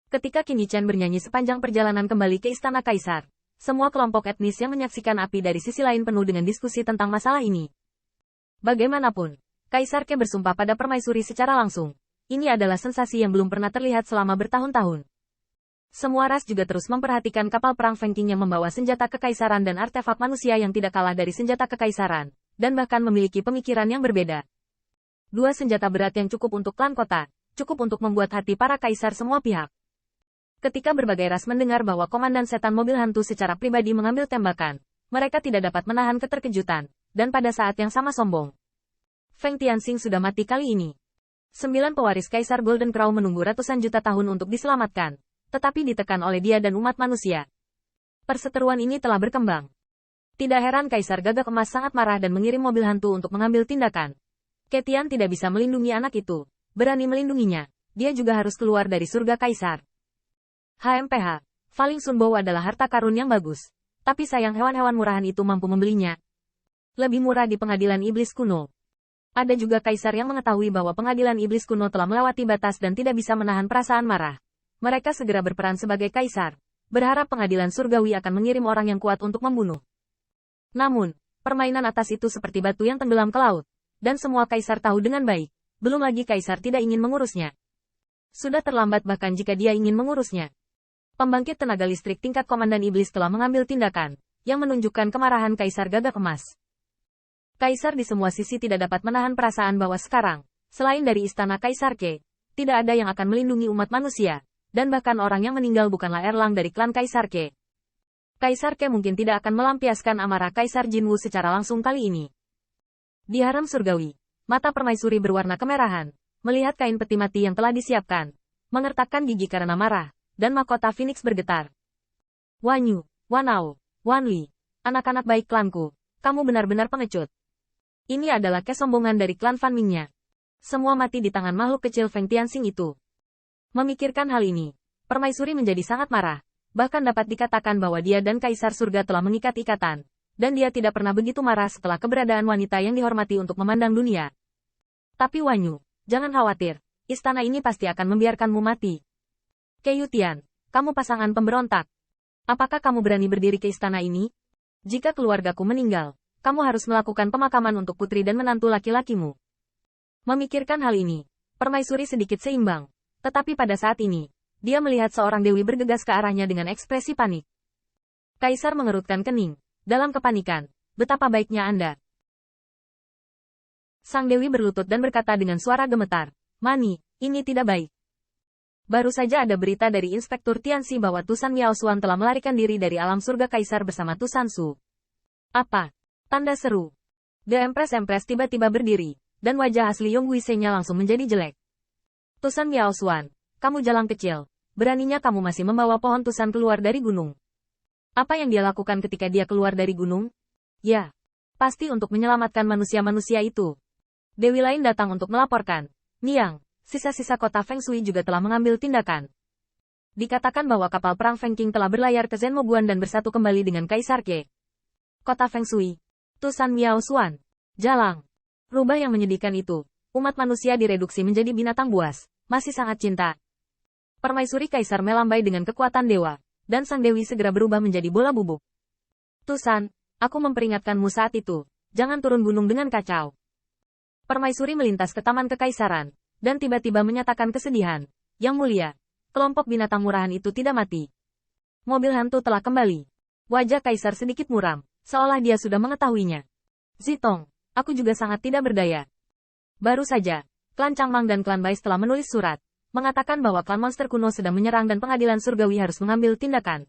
Ketika Qin Yichen bernyanyi sepanjang perjalanan kembali ke istana kaisar, semua kelompok etnis yang menyaksikan api dari sisi lain penuh dengan diskusi tentang masalah ini. Bagaimanapun, Kaisar Ke bersumpah pada permaisuri secara langsung. Ini adalah sensasi yang belum pernah terlihat selama bertahun-tahun. Semua ras juga terus memperhatikan kapal perang Feng Qing yang membawa senjata kekaisaran dan artefak manusia yang tidak kalah dari senjata kekaisaran, dan bahkan memiliki pemikiran yang berbeda. Dua senjata berat yang cukup untuk klan kota, cukup untuk membuat hati para kaisar semua pihak. Ketika berbagai ras mendengar bahwa Komandan Setan Mobil Hantu secara pribadi mengambil tembakan, mereka tidak dapat menahan keterkejutan, dan pada saat yang sama sombong. Feng Tianxing sudah mati kali ini. 9 pewaris Kaisar Golden Crow menunggu ratusan juta tahun untuk diselamatkan, tetapi ditekan oleh dia dan umat manusia. Perseteruan ini telah berkembang. Tidak heran Kaisar Gagak Emas sangat marah dan mengirim mobil hantu untuk mengambil tindakan. Ketian tidak bisa melindungi anak itu, berani melindunginya, dia juga harus keluar dari surga Kaisar. HMPH, Falling Sun Bow adalah harta karun yang bagus, tapi sayang hewan-hewan murahan itu mampu membelinya. Lebih murah di pengadilan iblis kuno. Ada juga kaisar yang mengetahui bahwa pengadilan iblis kuno telah melewati batas dan tidak bisa menahan perasaan marah. Mereka segera berperan sebagai kaisar, berharap pengadilan surgawi akan mengirim orang yang kuat untuk membunuh. Namun, permainan atas itu seperti batu yang tenggelam ke laut, dan semua kaisar tahu dengan baik, belum lagi kaisar tidak ingin mengurusnya. Sudah terlambat bahkan jika dia ingin mengurusnya. Pembangkit tenaga listrik tingkat Komandan Iblis telah mengambil tindakan, yang menunjukkan kemarahan Kaisar Gagak Emas. Kaisar di semua sisi tidak dapat menahan perasaan bahwa sekarang, selain dari istana Kaisar Ke, tidak ada yang akan melindungi umat manusia, dan bahkan orang yang meninggal bukanlah Erlang dari klan Kaisar Ke. Kaisar Ke mungkin tidak akan melampiaskan amarah Kaisar Jinwu secara langsung kali ini. Di haram surgawi, mata permaisuri berwarna kemerahan, melihat kain peti mati yang telah disiapkan, mengertakkan gigi karena marah, dan mahkota Phoenix bergetar. Wanyu, Wanao, Wanli, anak-anak baik klanku, kamu benar-benar pengecut. Ini adalah kesombongan dari klan Fan Mingnya. Semua mati di tangan makhluk kecil Feng Tianxing itu. Memikirkan hal ini, permaisuri menjadi sangat marah, bahkan dapat dikatakan bahwa dia dan Kaisar Surga telah mengikat ikatan, dan dia tidak pernah begitu marah setelah keberadaan wanita yang dihormati untuk memandang dunia. Tapi Wanyu, jangan khawatir, istana ini pasti akan membiarkanmu mati. Keiyutian, kamu pasangan pemberontak. Apakah kamu berani berdiri ke istana ini? Jika keluargaku meninggal, kamu harus melakukan pemakaman untuk putri dan menantu laki-lakimu. Memikirkan hal ini, permaisuri sedikit seimbang, tetapi pada saat ini, dia melihat seorang dewi bergegas ke arahnya dengan ekspresi panik. Kaisar mengerutkan kening, dalam kepanikan, betapa baiknya Anda. Sang dewi berlutut dan berkata dengan suara gemetar, Mani, ini tidak baik. Baru saja ada berita dari Inspektur Tianxi bahwa Tusan Miaosuan telah melarikan diri dari alam surga Kaisar bersama Tusan Su. Apa? Tanda seru. The Empress tiba-tiba berdiri, dan wajah asli Yong Huisei-nya langsung menjadi jelek. Tusan Miaosuan, kamu jalang kecil, beraninya kamu masih membawa pohon Tusan keluar dari gunung. Apa yang dia lakukan ketika dia keluar dari gunung? Ya, pasti untuk menyelamatkan manusia-manusia itu. Dewi lain datang untuk melaporkan. Niang, sisa-sisa kota Feng Shui juga telah mengambil tindakan. Dikatakan bahwa kapal perang Feng Qing telah berlayar ke Zenmoguan dan bersatu kembali dengan Kaisar Ke. Kota Feng Shui, Tusan Miaosuan, jalang. Rubah yang menyedihkan itu, umat manusia direduksi menjadi binatang buas, masih sangat cinta. Permaisuri Kaisar melambai dengan kekuatan dewa, dan sang dewi segera berubah menjadi bola bubuk. Tusan, aku memperingatkanmu saat itu, jangan turun gunung dengan kacau. Permaisuri melintas ke taman kekaisaran, dan tiba-tiba menyatakan kesedihan. Yang mulia, kelompok binatang murahan itu tidak mati. Mobil hantu telah kembali. Wajah Kaisar sedikit muram, seolah dia sudah mengetahuinya. Zitong, aku juga sangat tidak berdaya. Baru saja, klan Changmang dan klan Bais telah menulis surat, mengatakan bahwa klan monster kuno sedang menyerang dan pengadilan surgawi harus mengambil tindakan.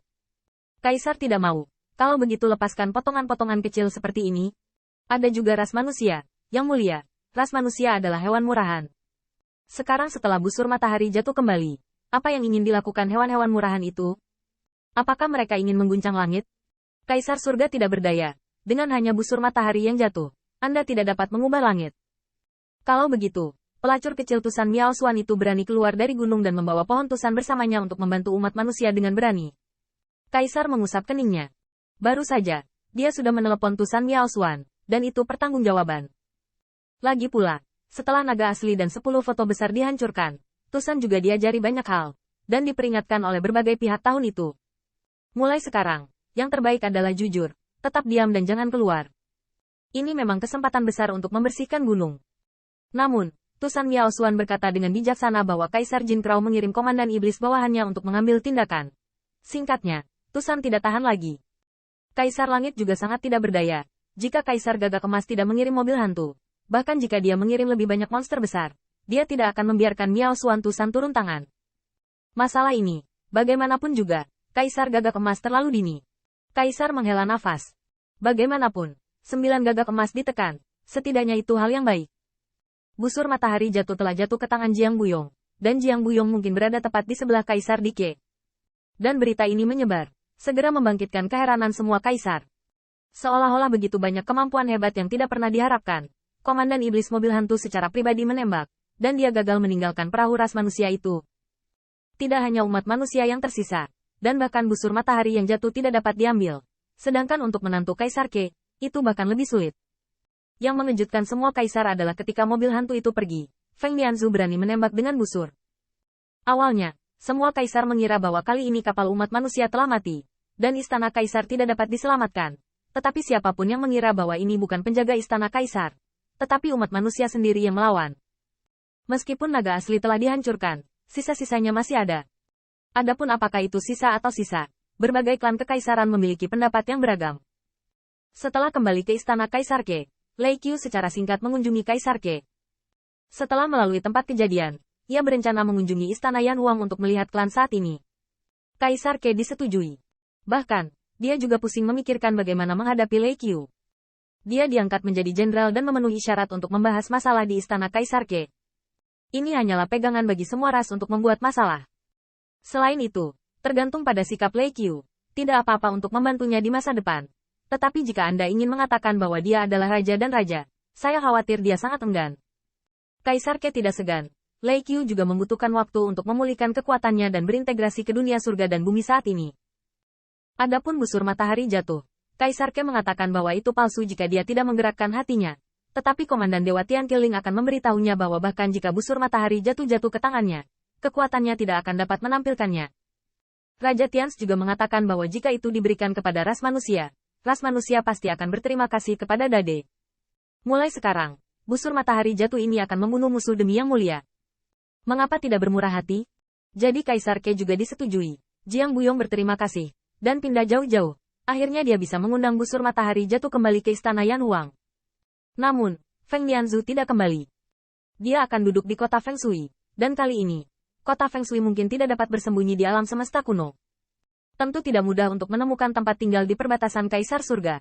Kaisar tidak mau. Kalau begitu lepaskan potongan-potongan kecil seperti ini. Ada juga ras manusia. Yang mulia, ras manusia adalah hewan murahan. Sekarang setelah busur matahari jatuh kembali, apa yang ingin dilakukan hewan-hewan murahan itu? Apakah mereka ingin mengguncang langit? Kaisar surga tidak berdaya. Dengan hanya busur matahari yang jatuh, Anda tidak dapat mengubah langit. Kalau begitu, pelacur kecil Tusan Miaosuan itu berani keluar dari gunung dan membawa pohon Tusan bersamanya untuk membantu umat manusia dengan berani. Kaisar mengusap keningnya. Baru saja, dia sudah menelepon Tusan Miaosuan, dan itu pertanggungjawaban. Lagi pula, setelah naga asli dan 10 foto besar dihancurkan, Tusan juga diajari banyak hal. dan diperingatkan oleh berbagai pihak tahun itu. Mulai sekarang, yang terbaik adalah jujur, tetap diam dan jangan keluar. Ini memang kesempatan besar untuk membersihkan gunung. Namun, Tusan Miao Xuan berkata dengan bijaksana bahwa Kaisar Jin Krao mengirim komandan iblis bawahannya untuk mengambil tindakan. Singkatnya, Tusan tidak tahan lagi. Kaisar Langit juga sangat tidak berdaya. Jika Kaisar Gagak Emas tidak mengirim mobil hantu, bahkan jika dia mengirim lebih banyak monster besar, dia tidak akan membiarkan Miao Xuan Tusan turun tangan. Masalah ini, bagaimanapun juga, Kaisar Gagak Emas terlalu dini. Kaisar menghela nafas. Bagaimanapun, 9 gagak emas ditekan, setidaknya itu hal yang baik. Busur matahari jatuh telah jatuh ke tangan Jiang Buyong, dan Jiang Buyong mungkin berada tepat di sebelah Kaisar Dike. Dan berita ini menyebar, segera membangkitkan keheranan semua kaisar. Seolah-olah begitu banyak kemampuan hebat yang tidak pernah diharapkan. Komandan iblis mobil hantu secara pribadi menembak, dan dia gagal meninggalkan perahu ras manusia itu. Tidak hanya umat manusia yang tersisa, dan bahkan busur matahari yang jatuh tidak dapat diambil. Sedangkan untuk menantu Kaisar Ke, itu bahkan lebih sulit. Yang mengejutkan semua kaisar adalah ketika mobil hantu itu pergi, Feng Lianzu berani menembak dengan busur. Awalnya, semua kaisar mengira bahwa kali ini kapal umat manusia telah mati, dan istana kaisar tidak dapat diselamatkan. Tetapi siapapun yang mengira bahwa ini bukan penjaga istana kaisar, tetapi umat manusia sendiri yang melawan. Meskipun naga asli telah dihancurkan, sisa-sisanya masih ada. Adapun apakah itu sisa atau sisa, berbagai klan kekaisaran memiliki pendapat yang beragam. Setelah kembali ke istana Kaisar Ke, Lei Qiu secara singkat mengunjungi Kaisar Ke. Setelah melalui tempat kejadian, ia berencana mengunjungi istana Yan Huang untuk melihat klan saat ini. Kaisar Ke disetujui. Bahkan, dia juga pusing memikirkan bagaimana menghadapi Lei Qiu. Dia diangkat menjadi jenderal dan memenuhi syarat untuk membahas masalah di istana Kaisar Ke. Ini hanyalah pegangan bagi semua ras untuk membuat masalah. Selain itu, tergantung pada sikap Lei Qiu, tidak apa-apa untuk membantunya di masa depan. Tetapi jika Anda ingin mengatakan bahwa dia adalah raja dan raja, saya khawatir dia sangat enggan. Kaisar Ke tidak segan. Lei Qiu juga membutuhkan waktu untuk memulihkan kekuatannya dan berintegrasi ke dunia surga dan bumi saat ini. Adapun busur matahari jatuh, Kaisar Ke mengatakan bahwa itu palsu jika dia tidak menggerakkan hatinya. Tetapi Komandan Dewa Tian Qiling akan memberitahunya bahwa bahkan jika busur matahari jatuh-jatuh ke tangannya, kekuatannya tidak akan dapat menampilkannya. Raja Tians juga mengatakan bahwa jika itu diberikan kepada ras manusia pasti akan berterima kasih kepada Dade. Mulai sekarang, busur matahari jatuh ini akan membunuh musuh demi yang mulia. Mengapa tidak bermurah hati? Jadi Kaisar Ke juga disetujui. Jiang Buyong berterima kasih, dan pindah jauh-jauh. Akhirnya dia bisa mengundang busur matahari jatuh kembali ke istana Yan Huang. Namun, Feng Lianzu tidak kembali. Dia akan duduk di kota Feng Shui, dan kali ini, kota Feng Shui mungkin tidak dapat bersembunyi di alam semesta kuno. Tentu tidak mudah untuk menemukan tempat tinggal di perbatasan Kaisar Surga.